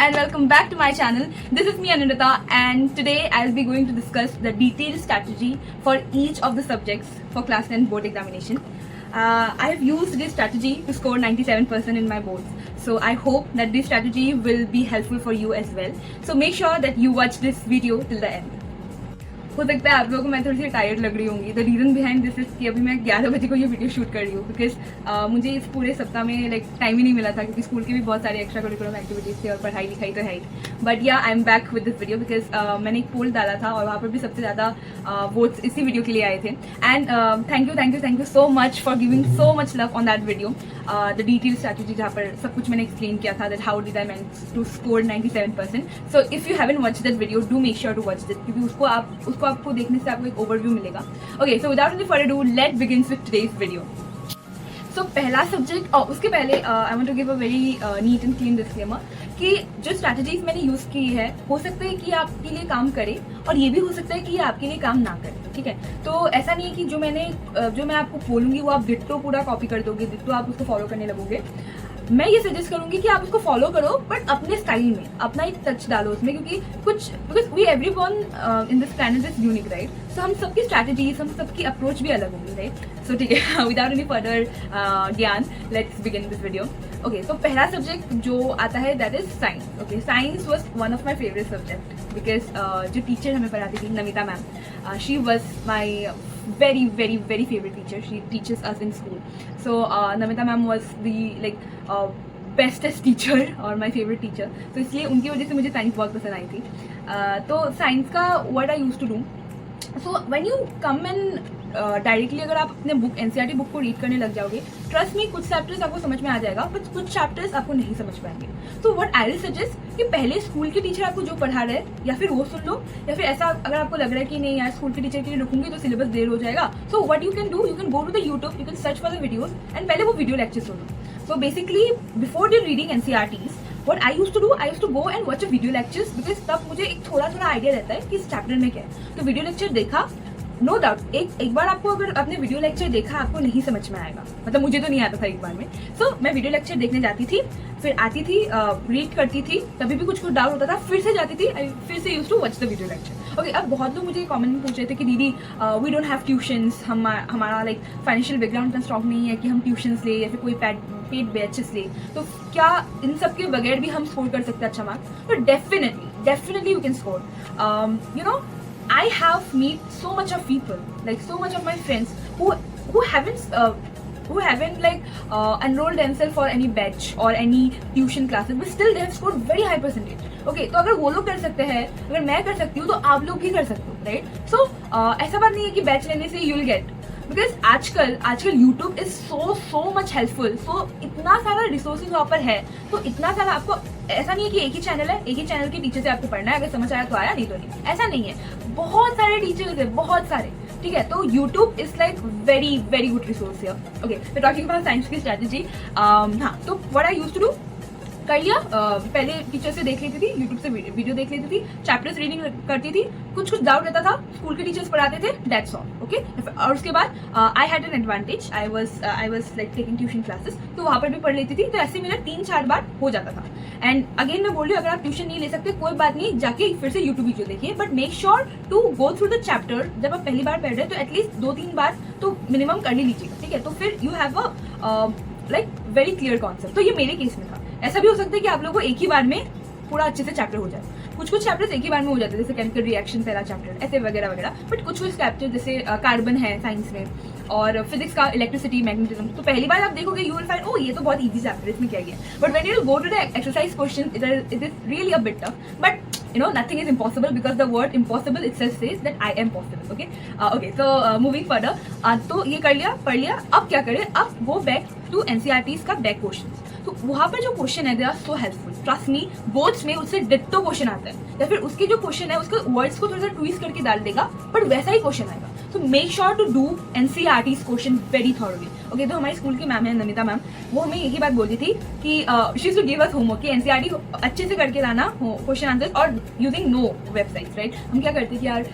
and welcome back to my channel. This is me Anindita, and today I'll be going to discuss the detailed strategy for each of the subjects for class 10 board examination. I have used this strategy to score 97% in my boards. So I hope that this strategy will be helpful for you as well. So make sure that you watch this video till the end. हो सकता है आप लोगों को मैं थोड़ी सी tired लग रही होंगी. The reason behind this is कि अभी मैं 11 बजे को ये वीडियो शूट कर रही हूँ बिकॉज मुझे इस पूरे सप्ताह में लाइक टाइम ही नहीं मिला था क्योंकि स्कूल की भी बहुत सारी एक्स्ट्रा करिकुलम एक्टिविटीज़ थी और पढ़ाई लिखाई तो है ही. बट या I am back with this video because मैंने एक पोल डाला था और वहाँ पर भी सबसे ज़्यादा वोट्स इसी वीडियो के लिए आए थे. And thank you so much for giving so much love on that video. The detail strategy जहाँ पर सब कुछ मैंने एक्सप्लेन किया था that how did I manage to score 97%. So if you haven't watch that video do make sure to watch it क्योंकि उसको आपको देखने से आपको एक ओवरव्यू मिलेगा. Okay, so without any further do let begins with today's video. सो पहला subject और उसके पहले I want to give a very neat and clean disclaimer कि जो स्ट्रैटेजीज मैंने यूज़ की है हो सकता है कि आपके लिए काम करे और ये भी हो सकता है कि ये आपके लिए काम ना करे. ठीक है, तो ऐसा नहीं है कि जो मैं आपको बोलूँगी वो आप डिट्टो पूरा कॉपी कर दोगे, डिट्टो आप उसको फॉलो करने लगोगे. मैं ये सजेस्ट करूंगी कि आप उसको फॉलो करो बट अपने स्टाइल में अपना एक टच डालो उसमें क्योंकि कुछ because we everyone in this planet is unique right. So हम सबकी स्ट्रैटेजीज हम सबकी अप्रोच भी अलग होगी राइट. सो ठीक है, विदाउट एनी फर्दर ज्ञान let's begin this video. Okay, तो पहला सब्जेक्ट जो आता है that is science. Okay, science was one of my favourite subject because जो टीचर हमें पढ़ाती थी Namita ma'am, she was my very favorite teacher. She teaches us in school. So Namita ma'am was the bestest teacher और my favorite teacher. तो इसलिए उनकी वजह से मुझे साइंस बहुत पसंद आई थी. तो साइंस का what I used to do. So when you come and directly अगर आप अपने बुक एनसीईआरटी बुक को रीड करने लग जाओगे, ट्रस्ट मी कुछ चैप्टर्स आपको समझ में आ जाएगा बट कुछ चैप्टर्स आपको नहीं समझ पाएंगे. तो व्हाट आई विल सजेस्ट कि पहले स्कूल के टीचर आपको जो पढ़ा रहे हैं या फिर वो सुन लो या फिर ऐसा अगर आपको लग रहा है कि नहीं यार स्कूल के टीचर के लिए रुकूंगी तो सिलेबस देर हो जाएगा. So what you can do, you can go to the YouTube, you can search for the videos and पहले वो वीडियो लेक्चर सुनो. So basically before your reading NCERTs what I used to do, I used to go and watch a video lectures because तब मुझे एक थोड़ा idea रहता है कि इस चैप्टर में क्या है. तो वीडियो लेक्चर देखा, नो डाउट एक बार आपको अगर आपने वीडियो लेक्चर देखा आपको नहीं समझ में आएगा, मतलब मुझे तो नहीं आता था एक बार में. सो मैं वीडियो लेक्चर देखने जाती थी, फिर आती थी, रीड करती थी, तभी भी कुछ डाउट होता था, फिर से जाती थी, फिर से use to watch the video lecture. Okay, अब बहुत लोग मुझे कमेंट में पूछ रहे थे कि दीदी वी डोंट हैव ट्यूशंस, हमारा लाइक फाइनेंशियल बैकग्राउंड इतना स्ट्रॉन्ग नहीं है कि हम ट्यूशंस ले या फिर कोई पेड बैचेस ले, तो क्या इन सब के बगैर भी हम स्कोर कर सकते हैं अच्छा मार्क्स? तो definitely you can score. You know I have met so much of people, like so much of my friends who haven't enrolled themselves for any batch or any tuition classes, but still they have scored very high percentage. Okay, तो अगर वो लोग कर सकते हैं, अगर मैं कर सकती हूँ तो आप लोग भी कर सकते हो राइट. सो ऐसा बात नहीं है कि बैच लेने से you'll get, बिकॉज आजकल YouTube is so much helpful. So इतना सारा रिसोर्सेज वहाँ पर है, तो इतना सारा आपको ऐसा नहीं है कि एक ही चैनल है, एक ही चैनल के टीचर से आपको पढ़ना है, अगर समझ आया तो आया, नहीं तो नहीं, ऐसा नहीं है. बहुत सारे टीचर्स है, बहुत सारे. ठीक है, तो YouTube is like very good resource here. Okay, तो टॉकिंग अबाउट साइंस की स्ट्रैटेजी. हाँ, तो what I used to do कर लिया, पहले टीचर से देख लेती थी, यूट्यूब से वीडियो देख लेती थी, चैप्टर्स रीडिंग करती थी, कुछ डाउट रहता था, स्कूल के टीचर्स पढ़ाते थे, दैट्स ऑल. ओके, और उसके बाद I had an advantage, I was like taking tuition classes, तो वहाँ पर भी पढ़ लेती थी, तो ऐसे मेरा 3-4 बार हो जाता था. एंड अगेन मैं बोल रही हूँ अगर आप ट्यूशन नहीं ले सकते कोई बात नहीं, जाके फिर से यूट्यूब वीडियो देखिए, but make sure to go through the chapter. जब आप पहली बार पढ़ रहे हैं तो एटलीस्ट 2-3 बार तो मिनिमम कर ही लीजिएगा. ठीक है, तो फिर you have a like very clear concept. तो ये मेरे केस में था. ऐसा भी हो सकता है कि आप लोगों को एक ही बार में पूरा अच्छे से चैप्टर हो जाए. कुछ चैप्टर्स एक ही बार में हो जाते हैं, जैसे केमिकल रिएक्शन पहला चैप्टर, ऐसे वगैरह. बट कुछ चैप्टर जैसे कार्बन है साइंस में और फिजिक्स का इलेक्ट्रिसिटी मैग्नेटिज्म, तो पहली बार आप देखोगे यू विल फाइंड ओ ये तो बहुत इजी चैप्टर, इसमें क्या है. But when you go to the exercise question it is really a bit tough, but you know nothing is impossible because the word impossible itself says that I am possible. Okay, so moving further, तो ये कर लिया, पढ़ लिया. अब क्या करें, अब गो बैक टू एनसीईआरटीज का बैक क्वेश्चंस. तो वहाँ पर जो क्वेश्चन है they are so helpful, trust me. Boards में उससे डिट्टो क्वेश्चन आता है या फिर उसके जो क्वेश्चन है उसके वर्ड्स को थोड़ा सा ट्विस्ट करके डाल देगा, बट वैसा ही क्वेश्चन आएगा. So make sure to do NCERTs question very thoroughly. Okay, तो हमारी स्कूल की मैम है नमिता मैम, वो हमें यही बात बोलती थी कि she to give us homework कि एनसीईआरटी अच्छे से करके लाना क्वेश्चन आंसर और यूजिंग नो वेबसाइट्स राइट. हम क्या करते कि यार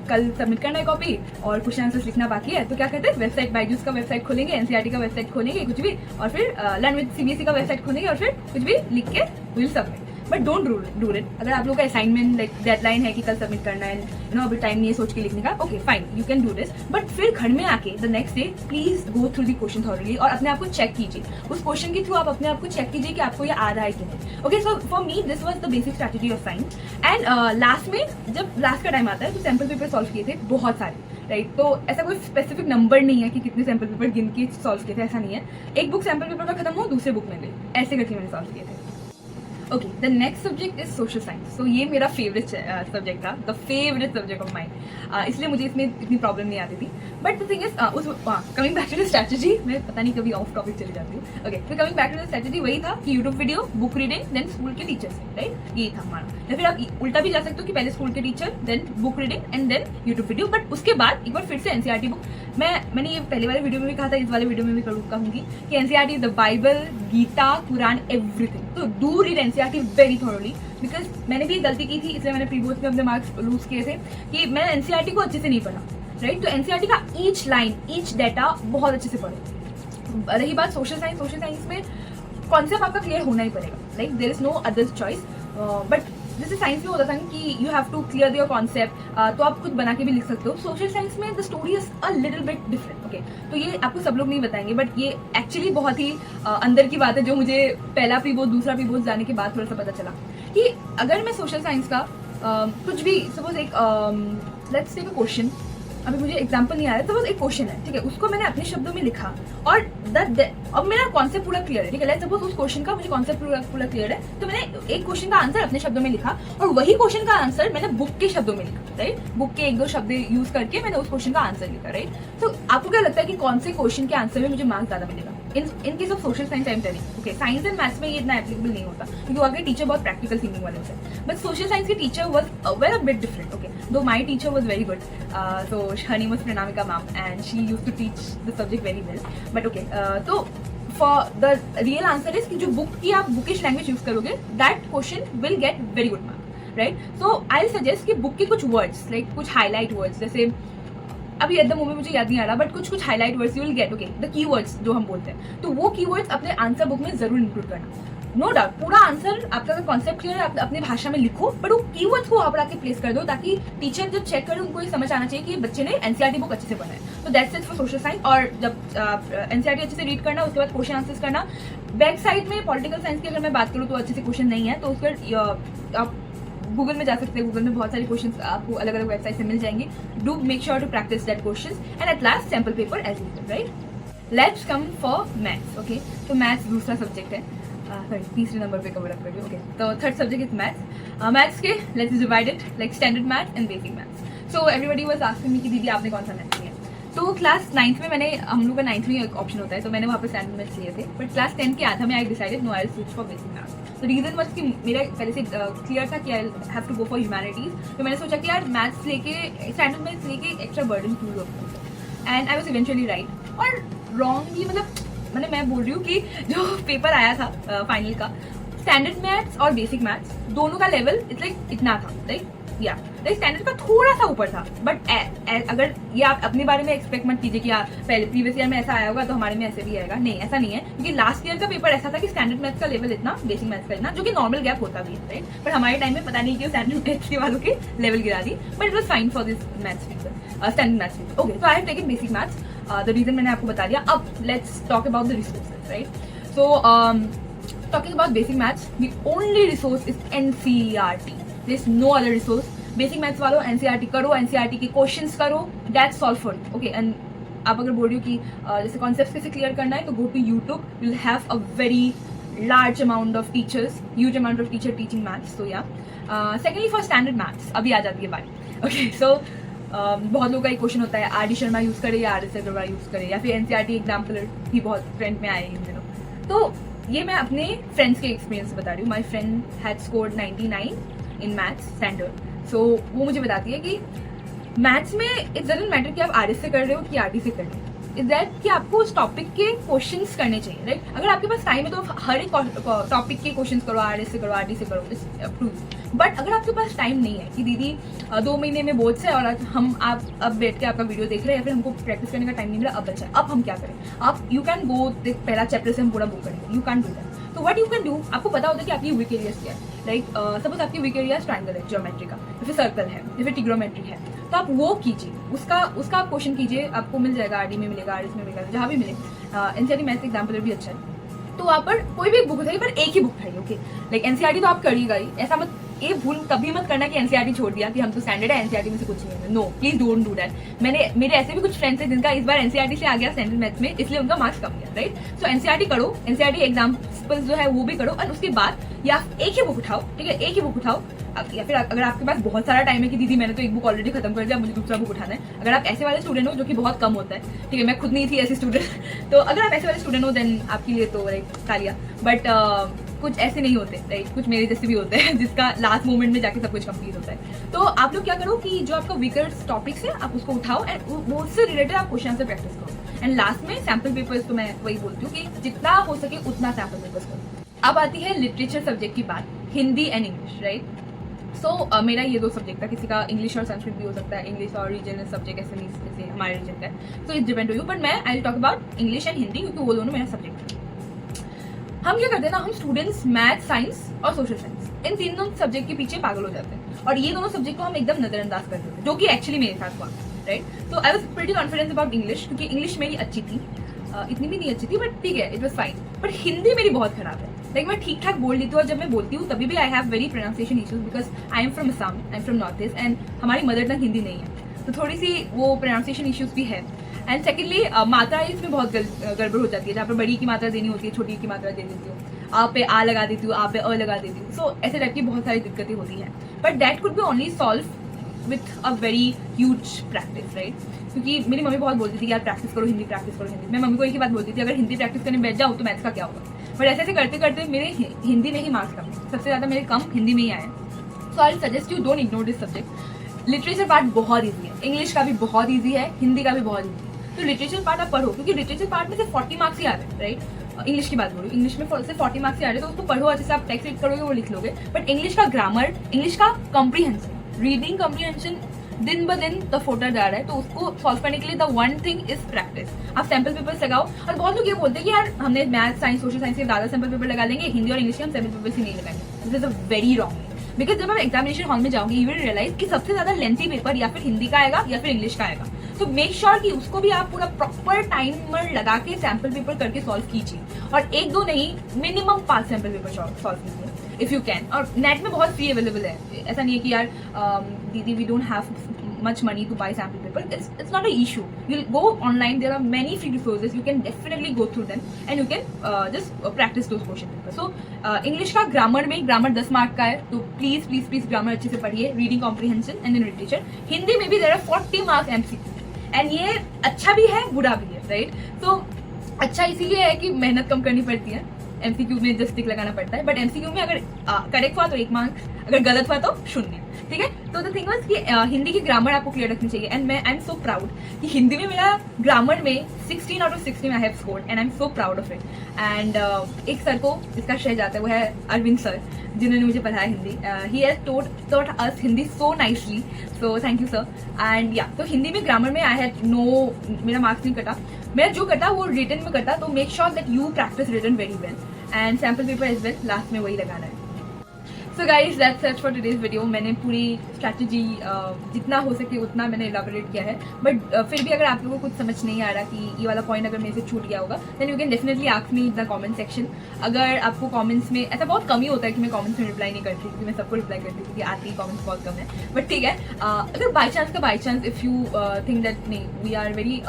कल सबमिट करना है कॉपी और क्वेश्चन आंसर्स लिखना बाकी है, तो क्या करते हैं वेबसाइट बायजूस का वेबसाइट खोलेंगे, एनसीईआरटी का वेबसाइट खोलेंगे कुछ भी, और फिर लर्न विद सीबीएसई का वेबसाइट खोलेंगे और फिर कुछ भी लिख के will submit. But don't do it. अगर आप लोग का असाइनमेंट लाइक डेडलाइन है कि कल सबमिट करना है, अभी टाइम नहीं है सोच के लिखने का, okay fine, you can do this, but फिर घर में आके the next day please go through the question thoroughly और अपने आप को चेक कीजिए। उस क्वेश्चन के थ्रू आप अपने आप को चेक कीजिए कि आपको ये आ रहा है कि नहीं। Okay, so for me this was the basic strategy of science. And last में जब लास्ट का टाइम आता है तो सैम्पल पेपर सॉल्व किए थे बहुत सारे, राइट। तो ऐसा कोई स्पेसिफिक नंबर नहीं है कि कितने सैम्पल पेपर गिन के सॉल्व किए थे, ऐसा नहीं है। एक बुक सैम्पल पेपर का खत्म हो, दूसरे बुक में गई, ऐसे करके मैंने सॉल्व किए थे। Okay, the next subject is social science. तो ये मेरा फेवरेट सब्जेक्ट था, the favourite subject of mind, इसलिए मुझे इसमें इतनी प्रॉब्लम नहीं आती थी। But the thing is coming back to the strategy, मैं पता नहीं कभी ऑफ टॉपिक चली जाती हूँ। ओके, तो coming back to the strategy वही था कि YouTube video, book reading, then school के टीचर से, राइट, ये था हमारा। या फिर आप उल्टा भी जा सकते हो कि पहले स्कूल के teacher, then book reading and then YouTube video, but उसके बाद एक बार फिर से एनसीईआरटी बुक। मैंने ये पहले वाले वीडियो में भी कहा था, इस वाले वीडियो में भी कहूंगी कि NCERT is the Bible, Gita, Quran, everything. तो do read NCERT very thoroughly, because मैंने भी गलती की थी, इसलिए मैंने प्री बोर्ड में अपने मार्क्स लूज किए थे कि मैंने एनसीईआरटी को अच्छे से नहीं पढ़ा, राइट। तो एनसीईआरटी का ईच लाइन, ईच डेटा बहुत अच्छे से पढ़ो। रही बात सोशल साइंस में कॉन्सेप्ट आपका क्लियर होना ही पड़ेगा, like there is no other choice. But जैसे साइंस में होता था कि you have to clear your concept, तो आप खुद बना के भी लिख सकते हो। सोशल साइंस में the story is a little bit different. Okay, तो ये आपको सब लोग नहीं बताएंगे, बट ये एक्चुअली बहुत ही अंदर की बात है, जो मुझे पहला प्री बोर्ड, दूसरा प्री बोर्ड जाने के बाद थोड़ा सा पता चला कि अगर मैं सोशल साइंस का कुछ भी सपोज एक लेट्स टेक अ क्वेश्चन, अभी मुझे एग्जाम्पल नहीं आ रहा है, तो बस एक क्वेश्चन है, ठीक है, उसको मैंने अपने शब्दों में लिखा और अब मेरा कॉन्सेप्ट पूरा क्लियर है, ठीक है। लेट्स सपोज उस क्वेश्चन का मुझे कॉन्सेप्ट पूरा क्लियर है, तो मैंने एक क्वेश्चन का आंसर अपने शब्दों में लिखा और वही क्वेश्चन का आंसर मैंने बुक के शब्दों में लिखा, राइट। बुक के एक दो शब्द यूज करके मैंने उस क्वेश्चन का आंसर लिखा, राइट। तो आपको क्या लगता है कि कौन से क्वेश्चन के आंसर में मुझे मार्क्स ज्यादा मिलेगा? In case of social science I am telling, okay, science and maths में ये इतना एप्लीकेबल नहीं होता क्योंकि वहाँ के टीचर बहुत प्रैक्टिकल थिंकिंग वाले होते हैं, बट सोशल साइंस के teacher was very bit different. Okay, though my teacher was very good, so her name was Pranamika ma'am and she used to teach the subject very well, but okay, तो for the real answer is कि जो book की आप bookish language use करोगे, that question will get very good mark, right? So I'll suggest कि book के कुछ words, like कुछ हाईलाइट वर्ड्स, जैसे अभी एट द मोमेंट मुझे याद नहीं आ रहा, बट कुछ highlight words you will get, okay, the keywords जो हम बोलते हैं, तो वो कीवर्ड्स अपने आंसर बुक में जरूर इंक्लूड करना। नो डाउट पूरा आंसर आपका कॉन्सेप्ट क्लियर है, आप अपनी भाषा में लिखो, बट वो कीवर्ड्स को आप आके प्लेस कर दो ताकि टीचर जब चेक करे उनको ये समझ आना चाहिए कि बच्चे ने एनसीईआरटी बुक अच्छे से पढ़ा है। तो that's it for social science. और जब एनसीईआरटी अच्छे से रीड करना, उसके बाद क्वेश्चन आंसर्स करना। बैक साइड में पॉलिटिकल साइंस की अगर मैं बात करूँ तो अच्छे से क्वेश्चन नहीं है, तो उसका आप गूगल में जा सकते हैं, गूगल में बहुत सारे क्वेश्चंस आपको अलग अलग वेबसाइट से मिल जाएंगे। Do make sure to practice that questions and at last sample paper as usual, right. Let's come for maths. Okay, तो मैथ्स दूसरा सब्जेक्ट है, सॉरी तीसरे नंबर पे कवर अप कर रही हूँ। ओके, तो third subject is maths. Maths के let's divide it like standard maths and basic maths. So everybody was asking me कि दीदी आपने कौन सा मैथ्स लिया? तो क्लास 9th में मैंने, हम लोग का 9th में एक ऑप्शन होता है, तो मैंने वहाँ पे स्टैंडर्ड मैथ्स लिए थे, बट क्लास 10 के आधा में I decided no, I will switch for basic maths. तो रीजन वाज कि मेरा पहले से क्लियर था कि I have to go for humanities, तो मैंने सोचा कि यार मैथ्स लेके, स्टैंडर्ड मैथ्स लेके एक्स्ट्रा बर्डन क्यों लो, and I was eventually right और रॉन्ग भी, मतलब मैं बोल रही हूँ कि जो पेपर आया था फाइनल का, स्टैंडर्ड मैथ्स और बेसिक मैथ्स दोनों का लेवल इतना था, लाइक स्टैंडर्ड का थोड़ा सा ऊपर था, बट अगर ये आप अपने बारे में एक्सपेक्ट मत कीजिए कि पहले प्रीवियस ईयर में ऐसा आया होगा तो हमारे में ऐसे भी आएगा, नहीं ऐसा नहीं है, क्योंकि लास्ट ईयर का पेपर ऐसा था कि स्टैंडर्ड मैथ्स का लेवल इतना, बेसिक मैथ्स का इतना, जो कि नॉर्मल गैप होता भी है, राइट। बट हमारे टाइम में पता नहीं कि स्टैंडर्ड मैथ्स के वालों के लेवल गिरा दी, but it was fine for this maths paper, standard maths paper. Okay, तो I have taken basic maths, the reason मैंने आपको बता दिया। अब let's talk about the resources, right. So talking about basic maths, the only resource is NCERT. There is no other resource. Basic maths वालों NCERT करो, NCERT के questions करो, that's all for it. Okay, and आप अगर बोल रही हो कि जैसे concepts कैसे clear करना है, तो go to YouTube. You'll have a very large amount of teachers, huge amount of teacher teaching maths. So yeah. Secondly for standard maths, अभी आ जाती है बारी. Okay, so बहुत लोगों का एक क्वेश्चन होता है आर डी शर्मा यूज करे या RS अग्रवाल यूज करे, या फिर एनसीईआरटी एग्जाम्पल भी बहुत ट्रेंड में आए इन दिनों। तो ये मैं अपने फ्रेंड्स के एक्सपीरियंस से बता रही हूँ। My friend had scored 99 in maths standard, so वो मुझे बताती है कि मैथ्स में इट डजंट मैटर कि आप RS से कर रहे हो कि RD से कर रहे हो, इज दैट कि आपको उस टॉपिक के क्वेश्चंस करने चाहिए, राइट। अगर आपके पास टाइम है तो हर एक टॉपिक के क्वेश्चंस करो, RS से करो, RD से करो, अप टू। बट अगर आपके पास टाइम नहीं है कि दीदी 2 महीने में बोर्ड्स है और आप अब बैठ के आपका वीडियो देख रहे हैं या फिर हमको प्रैक्टिस करने का टाइम नहीं मिला, अब बचा, अब हम क्या करें? आप यू कैन गो पहला चैप्टर से हम पूरा बुक करेंगे, यू कैन डू दैट। तो व्हाट यू कैन डू, आपको पता होता है कि आपकी वीक एरियाज क्या है, लाइक सपोज आपकी वीक एरिया ट्राइंगल है ज्योमेट्री का, या फिर सर्कल है, या फिर ट्रिग्नोमेट्री है, तो आप वो कीजिए, उसका आप क्वेश्चन कीजिए, आपको मिल जाएगा, आरडी में मिलेगा, आरएस में मिलेगा, जहाँ भी मिले। एनसीईआरटी मैथ्स एग्जाम्पल भी अच्छा है, तो वहाँ पर कोई भी एक बुक उठाइए, पर एक ही बुक उठाइए, ओके। लाइक एनसीईआरटी तो आप करिएगा ही, ऐसा मत, ये भूल कभी मत करना कि एनसीईआरटी छोड़ दिया कि हम तो स्टैंडर्ड है, एनसीईआरटी में से कुछ नहीं है। No, please don't do that. मेरे ऐसे भी कुछ फ्रेंड्स हैं जिनका इस बार एनसीईआरटी से आ गया स्टैंडर्ड मैथ्स में, इसलिए उनका मार्क्स कम गया, राइट। सो एनसीईआरटी करो, एनसीईआरटी एग्जाम्पल्स जो है वो भी करो, और उसके बाद या एक ही बुक उठाओ, ठीक है, एक ही बुक उठाओ। या फिर अगर आपके पास बहुत सारा टाइम है कि दीदी मैंने तो एक बुक ऑलरेडी खत्म कर दिया, मुझे दूसरा बुक उठाना है, अगर आप ऐसे वाले स्टूडेंट हो, जो कि बहुत कम होता है, ठीक है, मैं खुद नहीं थी ऐसी स्टूडेंट तो अगर आप ऐसे वाले स्टूडेंट हो देन आपके लिए तो लाइक तालिया, बट कुछ ऐसे नहीं होते, राइट, कुछ मेरे जैसे भी होते हैं जिसका लास्ट मोमेंट में जाके सब कुछ कंप्लीट होता है। तो आप लोग क्या करो कि जो आपका वीकर टॉपिक्स है आप उसको उठाओ, एंड वो उससे रिलेटेड आप क्वेश्चन से प्रैक्टिस करो, एंड लास्ट में सैम्पल पेपर्स, तो मैं वही बोलती हूँ कि जितना हो सके उतना सैम्पल पेपर्स करो। अब आती है लिटरेचर सब्जेक्ट की बात, हिंदी एंड इंग्लिश, राइट। सो मेरा ये दो सब्जेक्ट था, किसी का इंग्लिश और संस्कृत भी हो सकता है, इंग्लिश और रीजनल सब्जेक्ट ऐसे नहीं, जैसे हमारे रीजन का है, तो it's depend to you, but मैं I talk about English and Hindi, क्योंकि वो दोनों मेरा सब्जेक्ट है। हम क्या करते हैं ना, हम स्टूडेंट्स मैथ, साइंस और सोशल साइंस, इन तीनों सब्जेक्ट के पीछे पागल हो जाते हैं, और ये दोनों सब्जेक्ट को हम एकदम नजरअंदाज कर देते हैं, जो कि एक्चुअली मेरे साथ हुआ, राइट। तो I was pretty confidence about English, क्योंकि इंग्लिश मेरी अच्छी थी, इतनी भी नहीं अच्छी थी, बट ठीक है, it was fine. But Hindi मेरी बहुत खराब है, लाइक मैं ठीक ठाक बोल लेती हूँ, और जब मैं बोलती हूँ तभी भी I have very pronunciation issues, because I am from Assam, I am from north east, and हमारी मदर टंग हिंदी नहीं है, तो थोड़ी सी वो प्रोनाउंसिएशन इशूज भी है। एंड सेकेंडली मात्रा इसमें बहुत गड़बड़ हो जाती है, जहाँ पर बड़ी की मात्रा देनी होती है, छोटी की मात्रा दे देती हूँ, आप पे आ लगा देती हूँ, आप पे अ लगा देती हूँ, सो ऐसे टाइप की बहुत सारी दिक्कतें होती हैं, but that could be only solve with a very huge practice, right. क्योंकि मेरी मम्मी बहुत बोलती थी यार प्रैक्टिस करो हिंदी, प्रैक्टिस करो हिंदी। मैं मम्मी को एक ही बात बोलती थी, अगर हिंदी प्रैक्टिस करने बैठ जाओ तो मैथ्स का क्या होगा, बट ऐसे ऐसे करते करते मेरे हिंदी में ही मार्क्स कम, सबसे ज़्यादा मेरे कम हिंदी में ही आए। So I suggest you don't ignore this subject. Literature part बहुत ईजी है, इंग्लिश का भी बहुत ईजी है, हिंदी का भी बहुत ईजी है, तो लिटरेचर पार्ट आप पढ़ो, क्योंकि लिटरेचर पार्ट में से 40 मार्क्स ही आ रहे हैं, राइट। इंग्लिश की बात करूँ, इंग्लिश में से 40 मार्क्स ही आ रहे हैं, तो उसको पढ़ो, अच्छे से आप टेक्स्ट रीड करोगे वो लिख लोगे, बट इंग्लिश का ग्रामर, इंग्लिश का कॉम्प्रीहेंशन, रीडिंग कॉम्प्रीहेंशन दिन ब दिन द फोटर जा रहा है, तो उसको सॉल्व करने के लिए the one thing is practice. आप सैम्पल पेपर्स लगाओ, और बहुत लोग ये बोलते हैं कि यार हमने मैथ, साइंस, सोशल साइंस के ज़्यादा सैम्पल पेपर लगा लेंगे, हिंदी और इंग्लिश के हम सैम्पल पेपर्स ही नहीं लगाएंगे। This is a very wrong, because जब आप एग्जामिनेशन हॉल में जाओगे यू विल रियलाइज कि सबसे ज़्यादा लेंथी पेपर या फिर हिंदी का आएगा या फिर इंग्लिश का आएगा, तो मेक श्योर कि उसको भी आप पूरा प्रॉपर टाइमर लगा के सैम्पल पेपर करके सॉल्व कीजिए, और एक दो नहीं, मिनिमम 5 सैम्पल पेपर सॉल्व कीजिए इफ यू कैन। और नेट में बहुत फ्री अवेलेबल है, ऐसा नहीं है कि यार दीदी we don't have much money to buy sample paper. It's not an issue. You'll go online, there are many free resources, you can definitely go through them and you can just practice those question papers. So English का grammar में, grammar 10 mark का है, तो please please please grammar अच्छे से पढ़िए, reading comprehension and literature. Hindi में भी there are 40 marks MCQ, and ये अच्छा भी है बुरा भी है, राइट। तो अच्छा इसीलिए है कि मेहनत कम करनी पड़ती है, MCQ में जस्ट टिक लगाना पड़ता है, बट MCQ में अगर करेक्ट हुआ तो 1 मार्क, अगर गलत हुआ तो 0, ठीक है। तो द थिंग वाज कि हिंदी की ग्रामर आपको क्लियर रखनी चाहिए, एंड मैं आई एम सो प्राउड कि हिंदी में मेरा ग्रामर में 16 out of 16 I have scored, and I am so proud of it. And एक सर को इसका श्रेय जाता है, वो है अरविंद सर, जिन्होंने मुझे पढ़ाया Hindi. He has taught us Hindi so nicely, so thank you sir. And या तो हिंदी में ग्रामर में आई हैड नो, मेरा मार्क्स नहीं कटा, मेरा जो कटा वो रिटन में कटा, तो make sure that you practice written very well, and sample paper as well, last में वही लगाना है। So guys that's it for today's video. मैंने पूरी स्ट्रैटेजी जितना हो सके उतना मैंने एलाबोरेट किया है, बट फिर भी अगर आप लोगों को कुछ समझ नहीं आ रहा कि ये वाला पॉइंट अगर मेरे से छूट गया होगा, then you can definitely ask me in the comment section. अगर आपको कमेंट्स में, ऐसा बहुत कम ही होता है कि मैं कमेंट्स में रिप्लाई नहीं करती, क्योंकि मैं सबको रिप्लाई करती हूँ, क्योंकि आती कमेंट्स बहुत कम है, बट ठीक है। अगर by chance if you think that नहीं वी आर वेरी,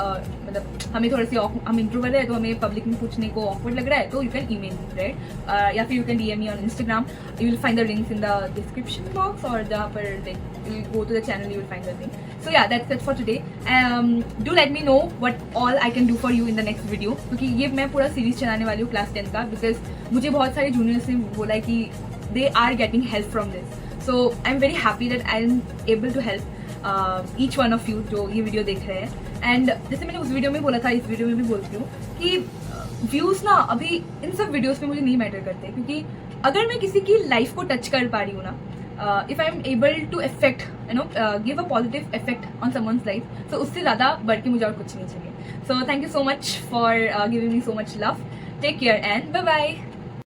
मतलब हमें थोड़ी सी हम इंट्रोवर्ट है तो हमें पब्लिक में पूछने को ऑकवर्ड लग रहा है, तो you can email me, right, या फिर you can DM me on Instagram. You will find the links in the description box, or जहाँ पर like you go to the channel you will find the link. So yeah, that's it for today. Do let me know what all I can do for you in the next video, क्योंकि ये मैं पूरा series चलाने वाली हूँ class 10 का, because मुझे बहुत सारे जूनियर्स ने बोला है कि they are getting help from this. So I'm very happy that I am able to help each one of you जो ये वीडियो देख रहे हैं। एंड जैसे मैंने उस वीडियो में बोला था, इस वीडियो में भी बोलती हूँ कि व्यूज़ ना अभी इन सब वीडियोज़ में मुझे नहीं मैटर करते, क्योंकि अगर मैं किसी की लाइफ को टच कर पा रही हूँ ना, if I am able to effect give a positive effect on someone's life, तो उससे ज़्यादा बढ़ के मुझे और कुछ नहीं चाहिए। So thank you so much for giving me so much love. Take care and bye bye.